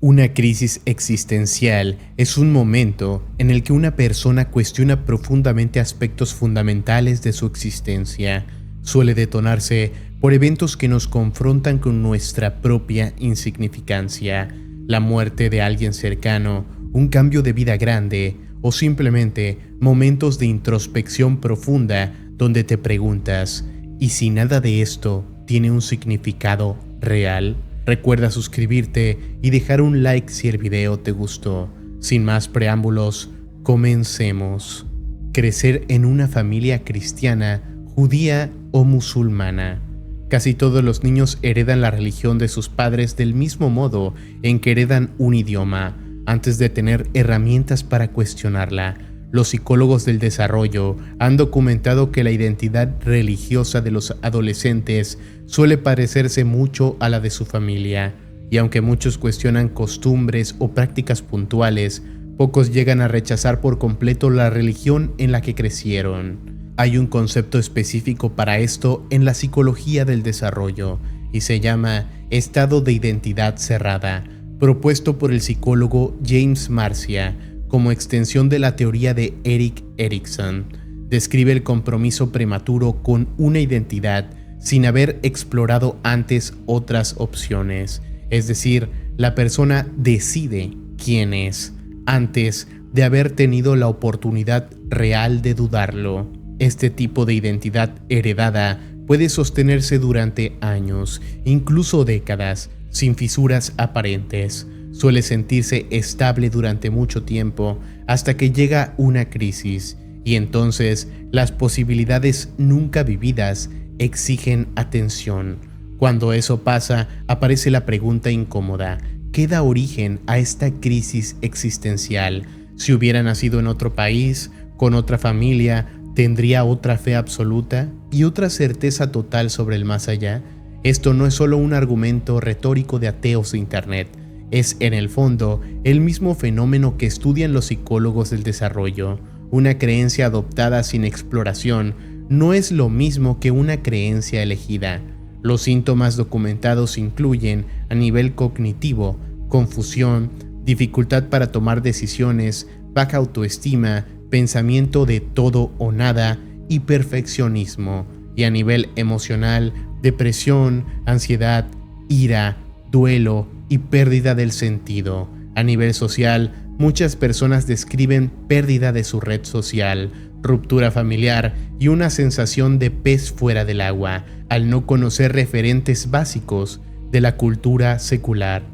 Una crisis existencial es un momento en el que una persona cuestiona profundamente aspectos fundamentales de su existencia. Suele detonarse por eventos que nos confrontan con nuestra propia insignificancia, la muerte de alguien cercano, un cambio de vida grande o simplemente momentos de introspección profunda donde te preguntas, ¿y si nada de esto tiene un significado real? Recuerda suscribirte y dejar un like si el video te gustó. Sin más preámbulos, comencemos. Crecer en una familia cristiana, judía o musulmana. Casi todos los niños heredan la religión de sus padres del mismo modo en que heredan un idioma, antes de tener herramientas para cuestionarla. Los psicólogos del desarrollo han documentado que la identidad religiosa de los adolescentes suele parecerse mucho a la de su familia, y aunque muchos cuestionan costumbres o prácticas puntuales, pocos llegan a rechazar por completo la religión en la que crecieron. Hay un concepto específico para esto en la psicología del desarrollo, y se llama estado de identidad cerrada, propuesto por el psicólogo James Marcia, como extensión de la teoría de Erik Erikson. Describe el compromiso prematuro con una identidad sin haber explorado antes otras opciones. Es decir, la persona decide quién es, antes de haber tenido la oportunidad real de dudarlo. Este tipo de identidad heredada puede sostenerse durante años, incluso décadas, sin fisuras aparentes. Suele sentirse estable durante mucho tiempo hasta que llega una crisis, y entonces las posibilidades nunca vividas exigen atención. Cuando eso pasa, aparece la pregunta incómoda: ¿qué da origen a esta crisis existencial? Si hubiera nacido en otro país, con otra familia, ¿tendría otra fe absoluta y otra certeza total sobre el más allá? Esto no es solo un argumento retórico de ateos de internet. Es, en el fondo, el mismo fenómeno que estudian los psicólogos del desarrollo. Una creencia adoptada sin exploración no es lo mismo que una creencia elegida. Los síntomas documentados incluyen, a nivel cognitivo, confusión, dificultad para tomar decisiones, baja autoestima, pensamiento de todo o nada y perfeccionismo. Y a nivel emocional, depresión, ansiedad, ira, duelo y pérdida del sentido. A nivel social, muchas personas describen pérdida de su red social, ruptura familiar y una sensación de pez fuera del agua, al no conocer referentes básicos de la cultura secular.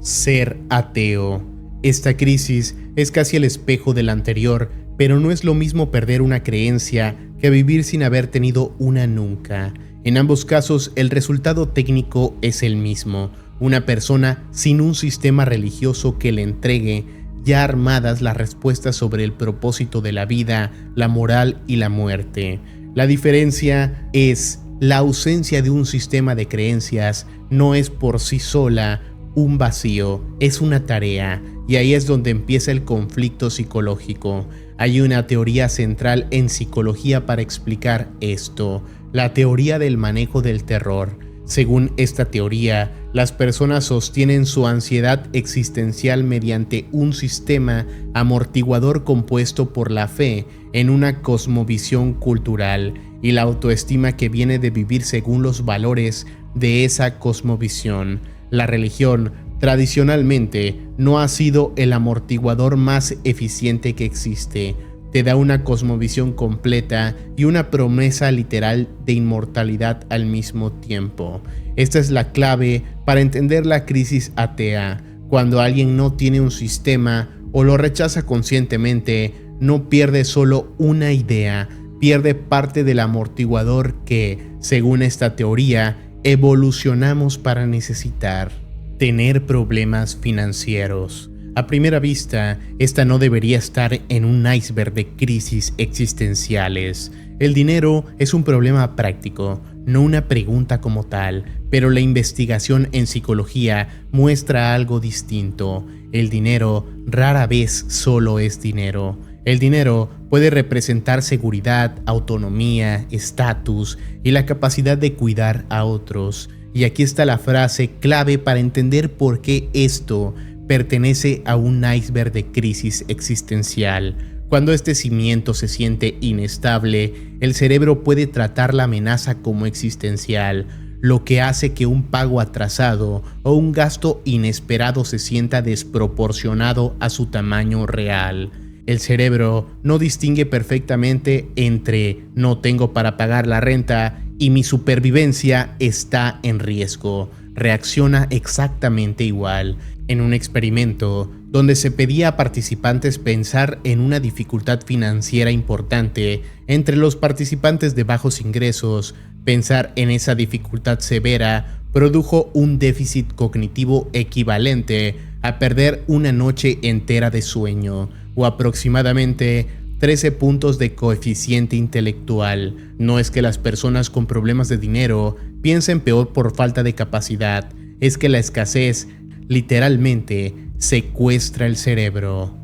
Ser ateo. Esta crisis es casi el espejo de la anterior, pero no es lo mismo perder una creencia que vivir sin haber tenido una nunca. En ambos casos, el resultado técnico es el mismo: una persona sin un sistema religioso que le entregue ya armadas las respuestas sobre el propósito de la vida, la moral y la muerte. La diferencia es la ausencia de un sistema de creencias. No es por sí sola un vacío, es una tarea, y ahí es donde empieza el conflicto psicológico. Hay una teoría central en psicología para explicar esto: la teoría del manejo del terror. Según esta teoría, las personas sostienen su ansiedad existencial mediante un sistema amortiguador compuesto por la fe en una cosmovisión cultural y la autoestima que viene de vivir según los valores de esa cosmovisión. La religión, tradicionalmente, no ha sido el amortiguador más eficiente que existe. Te da una cosmovisión completa y una promesa literal de inmortalidad al mismo tiempo. Esta es la clave para entender la crisis atea. Cuando alguien no tiene un sistema o lo rechaza conscientemente, no pierde solo una idea, pierde parte del amortiguador que, según esta teoría, evolucionamos para necesitar. Tener problemas financieros. A primera vista, esta no debería estar en un iceberg de crisis existenciales. El dinero es un problema práctico, no una pregunta como tal, pero la investigación en psicología muestra algo distinto. El dinero rara vez solo es dinero. El dinero puede representar seguridad, autonomía, estatus y la capacidad de cuidar a otros. Y aquí está la frase clave para entender por qué esto pertenece a un iceberg de crisis existencial. Cuando este cimiento se siente inestable, el cerebro puede tratar la amenaza como existencial, lo que hace que un pago atrasado o un gasto inesperado se sienta desproporcionado a su tamaño real. El cerebro no distingue perfectamente entre no tengo para pagar la renta y mi supervivencia está en riesgo. Reacciona exactamente igual. En un experimento donde se pedía a participantes pensar en una dificultad financiera importante, entre los participantes de bajos ingresos, pensar en esa dificultad severa produjo un déficit cognitivo equivalente a perder una noche entera de sueño, o aproximadamente 13 puntos de coeficiente intelectual. No es que las personas con problemas de dinero piensen peor por falta de capacidad, es que la escasez literalmente secuestra el cerebro.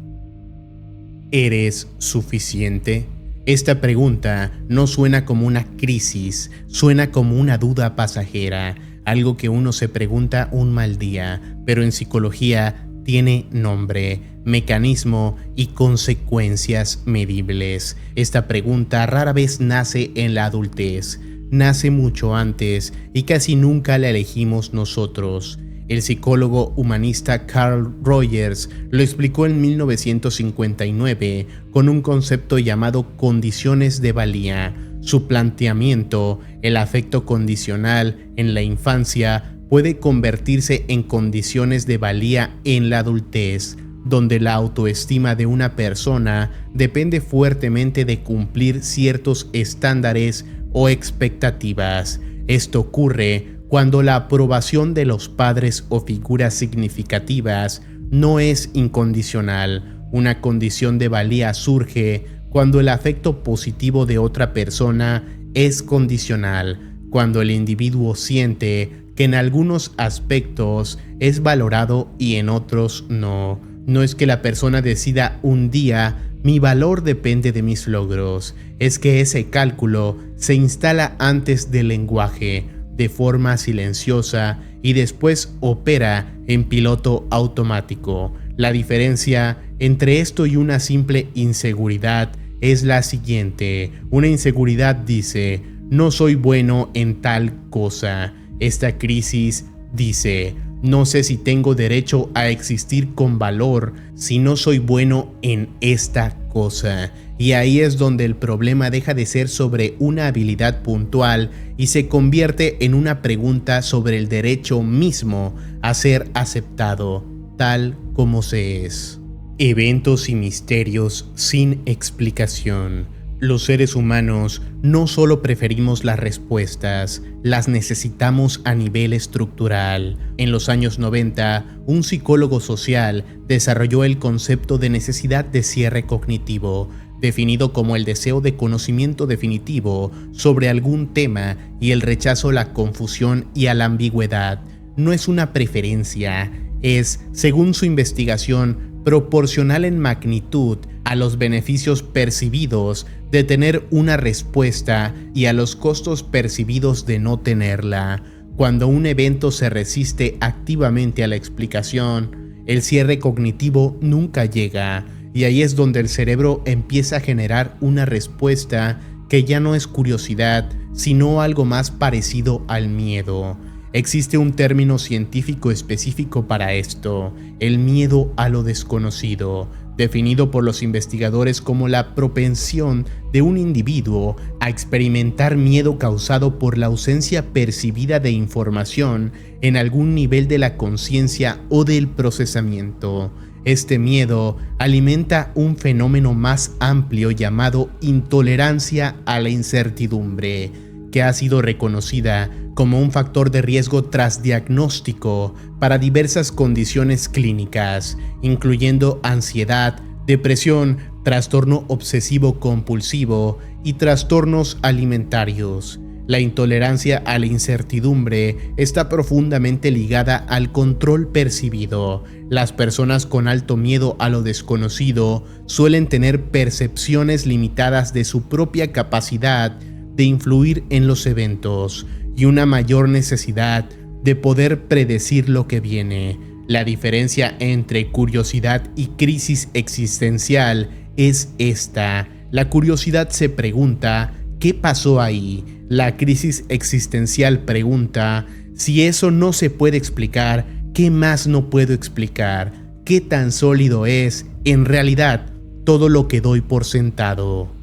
¿Eres suficiente? Esta pregunta no suena como una crisis, suena como una duda pasajera, algo que uno se pregunta un mal día, pero en psicología tiene nombre, mecanismo y consecuencias medibles. Esta pregunta rara vez nace en la adultez, nace mucho antes y casi nunca la elegimos nosotros. El psicólogo humanista Carl Rogers lo explicó en 1959 con un concepto llamado condiciones de valía. Su planteamiento, el afecto condicional en la infancia, puede convertirse en condiciones de valía en la adultez, donde la autoestima de una persona depende fuertemente de cumplir ciertos estándares o expectativas. Esto ocurre cuando la aprobación de los padres o figuras significativas no es incondicional. Una condición de valía surge cuando el afecto positivo de otra persona es condicional, cuando el individuo siente que en algunos aspectos es valorado y en otros no. No es que la persona decida un día mi valor depende de mis logros, es que ese cálculo se instala antes del lenguaje, de forma silenciosa y después opera en piloto automático. La diferencia entre esto y una simple inseguridad es la siguiente. Una inseguridad dice, no soy bueno en tal cosa. Esta crisis dice, no sé si tengo derecho a existir con valor si no soy bueno en esta cosa. Y ahí es donde el problema deja de ser sobre una habilidad puntual y se convierte en una pregunta sobre el derecho mismo a ser aceptado, tal como se es. Eventos y misterios sin explicación. Los seres humanos no solo preferimos las respuestas, las necesitamos a nivel estructural. En los años 90, un psicólogo social desarrolló el concepto de necesidad de cierre cognitivo, definido como el deseo de conocimiento definitivo sobre algún tema y el rechazo a la confusión y a la ambigüedad. No es una preferencia, es, según su investigación, proporcional en magnitud a los beneficios percibidos de tener una respuesta y a los costos percibidos de no tenerla. Cuando un evento se resiste activamente a la explicación, el cierre cognitivo nunca llega, y ahí es donde el cerebro empieza a generar una respuesta que ya no es curiosidad, sino algo más parecido al miedo. Existe un término científico específico para esto, el miedo a lo desconocido, definido por los investigadores como la propensión de un individuo a experimentar miedo causado por la ausencia percibida de información en algún nivel de la conciencia o del procesamiento. Este miedo alimenta un fenómeno más amplio llamado intolerancia a la incertidumbre, que ha sido reconocida como un factor de riesgo tras diagnóstico para diversas condiciones clínicas, incluyendo ansiedad, depresión, trastorno obsesivo-compulsivo y trastornos alimentarios. La intolerancia a la incertidumbre está profundamente ligada al control percibido. Las personas con alto miedo a lo desconocido suelen tener percepciones limitadas de su propia capacidad de influir en los eventos y una mayor necesidad de poder predecir lo que viene. La diferencia entre curiosidad y crisis existencial es esta. La curiosidad se pregunta, ¿qué pasó ahí? La crisis existencial pregunta, si eso no se puede explicar, ¿qué más no puedo explicar? ¿Qué tan sólido es, en realidad, todo lo que doy por sentado?